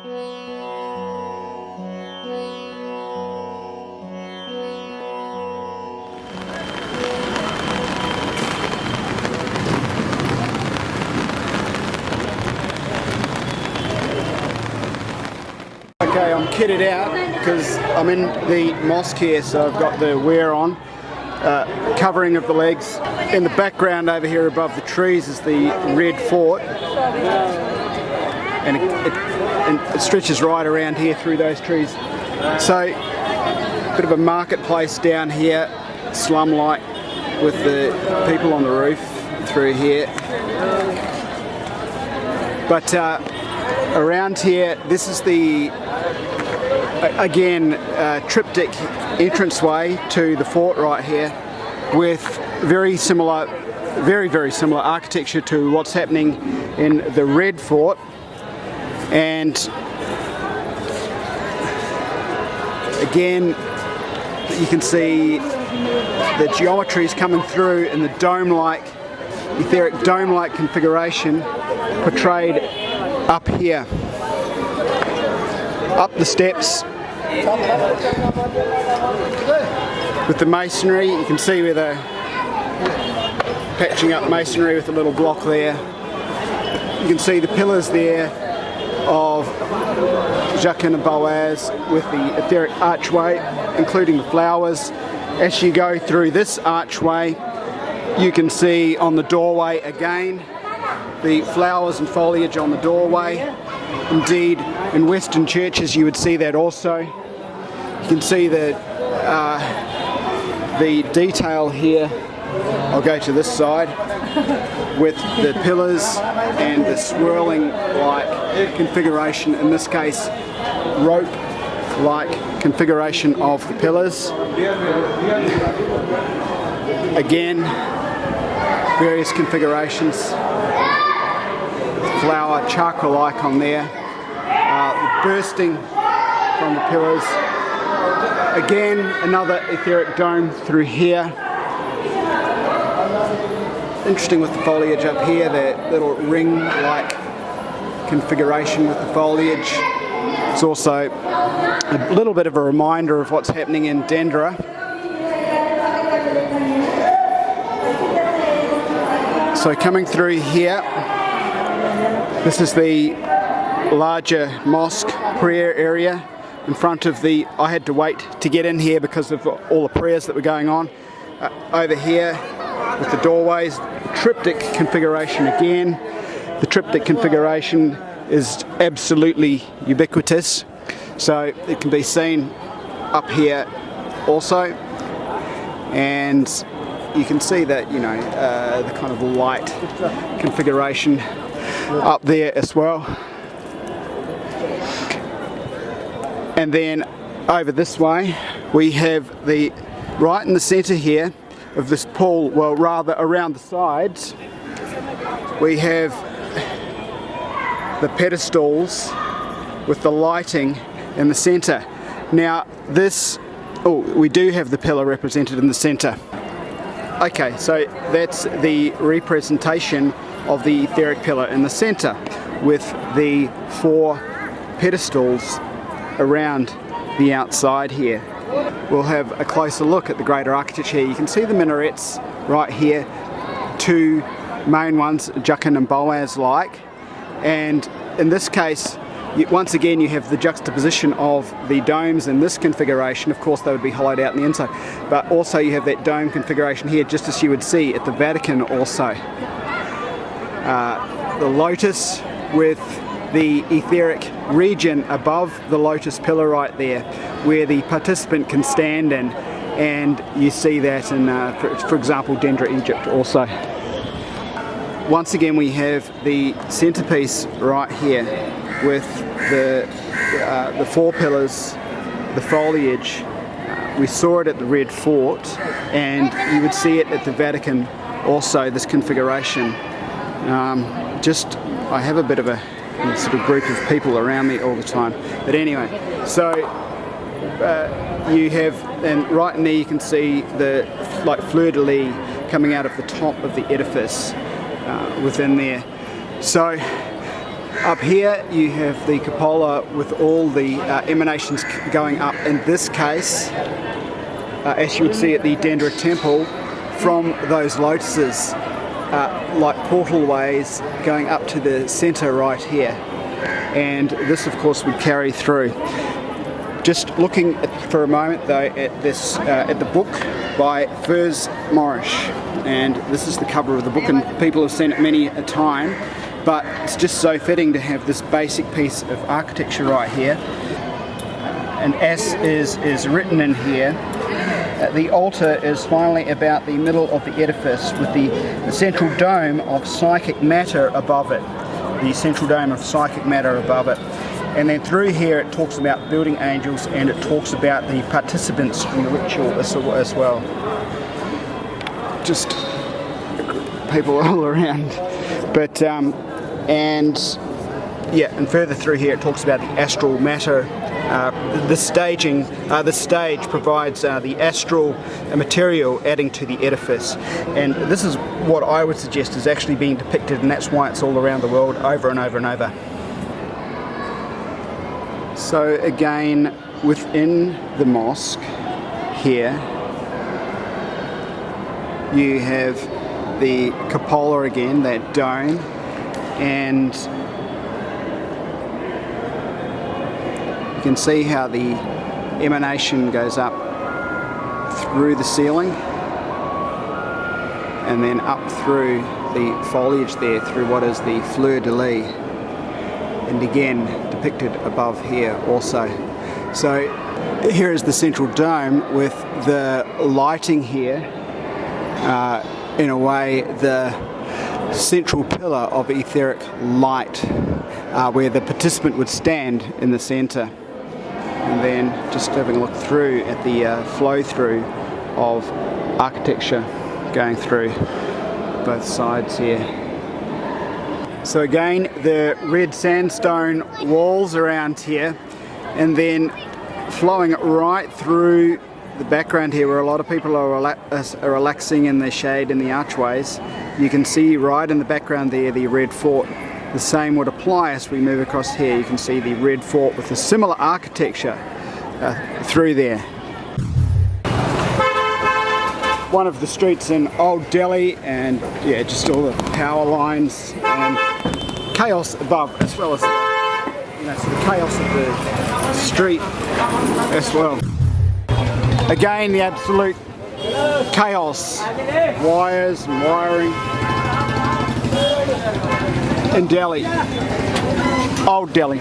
Okay, I'm kitted out because I'm in the mosque here, so I've got the wear on, covering of the legs. In the background over here above the trees is the red fort, and it stretches right around here through those trees. So, a bit of a marketplace down here, slum-like, with the people on the roof through here. But around here, this is the again triptych entranceway to the fort right here, with very similar architecture to what's happening in the red fort. And again, you can see the geometry is coming through in the dome-like, etheric dome-like configuration portrayed up here. Up the steps with the masonry, you can see where they're patching up masonry with a little block there. You can see the pillars there of Jachin and Boaz with the etheric archway, including the flowers. As you go through this archway, you can see on the doorway again the flowers and foliage on the doorway. Indeed, in Western churches you would see that also. You can see that the detail here. I'll go to this side with the pillars and the swirling like configuration, in this case rope like configuration of the pillars. Again, various configurations, flower chakra icon there, the bursting from the pillars. Again, another etheric dome through here. Interesting with the foliage up here, that little ring-like configuration with the foliage. It's also a little bit of a reminder of what's happening in Dendera. So coming through here, this is the larger mosque prayer area in front of the, I had to wait to get in here because of all the prayers that were going on. Over here with the doorways, triptych configuration again. The triptych configuration is absolutely ubiquitous, so it can be seen up here also, and you can see that, you know, the kind of light configuration up there as well. And then over this way we have the, right in the centre here of this pool, well rather around the sides, we have the pedestals with the lighting in the centre. Now this, we do have the pillar represented in the centre. Okay, so that's the representation of the etheric pillar in the centre, with the 4 pedestals around the outside here. We'll have a closer look at the greater architecture. You can see the minarets right here, 2 main ones, Jachin and Boaz like, and in this case once again you have the juxtaposition of the domes in this configuration. Of course they would be hollowed out in the inside, but also you have that dome configuration here, just as you would see at the Vatican also. The lotus with the etheric region above the lotus pillar right there, where the participant can stand in, and you see that in, for example, Dendera, Egypt also. Once again we have the centerpiece right here with the 4 pillars, the foliage. We saw it at the Red Fort, and you would see it at the Vatican also, this configuration. I have a bit of a sort of group of people around me all the time, but anyway, so you have, and right in there you can see the like fleur-de-lis coming out of the top of the edifice within there. So Up here you have the cupola with all the emanations going up, in this case, as you would see at the Dendra temple, from those lotuses, like portal ways going up to the centre right here. And this of course would carry through. Just looking for a moment though at this, at the book by Furs Morris, and this is the cover of the book, and people have seen it many a time, but it's just so fitting to have this basic piece of architecture right here. And as is written in here, the altar is finally about the middle of the edifice, with the central dome of psychic matter above it. The central dome of psychic matter above it. And then through here it talks about building angels, and it talks about the participants in the ritual as well. Just people all around. But, and further through here it talks about the astral matter. The stage provides the astral material adding to the edifice, and this is what I would suggest is actually being depicted, and that's why it's all around the world over and over and over. So again, within the mosque here you have the cupola again, that dome, and you can see how the emanation goes up through the ceiling and then up through the foliage there, through what is the fleur-de-lis, and again depicted above here also. So here is the central dome with the lighting here, in a way the central pillar of etheric light, where the participant would stand in the centre. And then just having a look through at the flow through of architecture going through both sides here. So again, the red sandstone walls around here, and then flowing right through the background here where a lot of people are relaxing in the shade in the archways. You can see right in the background there the red fort. The same would apply as we move across here. You can see the red fort with a similar architecture through there. One of the streets in Old Delhi, and yeah, just all the power lines and chaos above, as well as so the chaos of the street as well. Again, the absolute chaos, wires and wiring in Delhi, Old Delhi.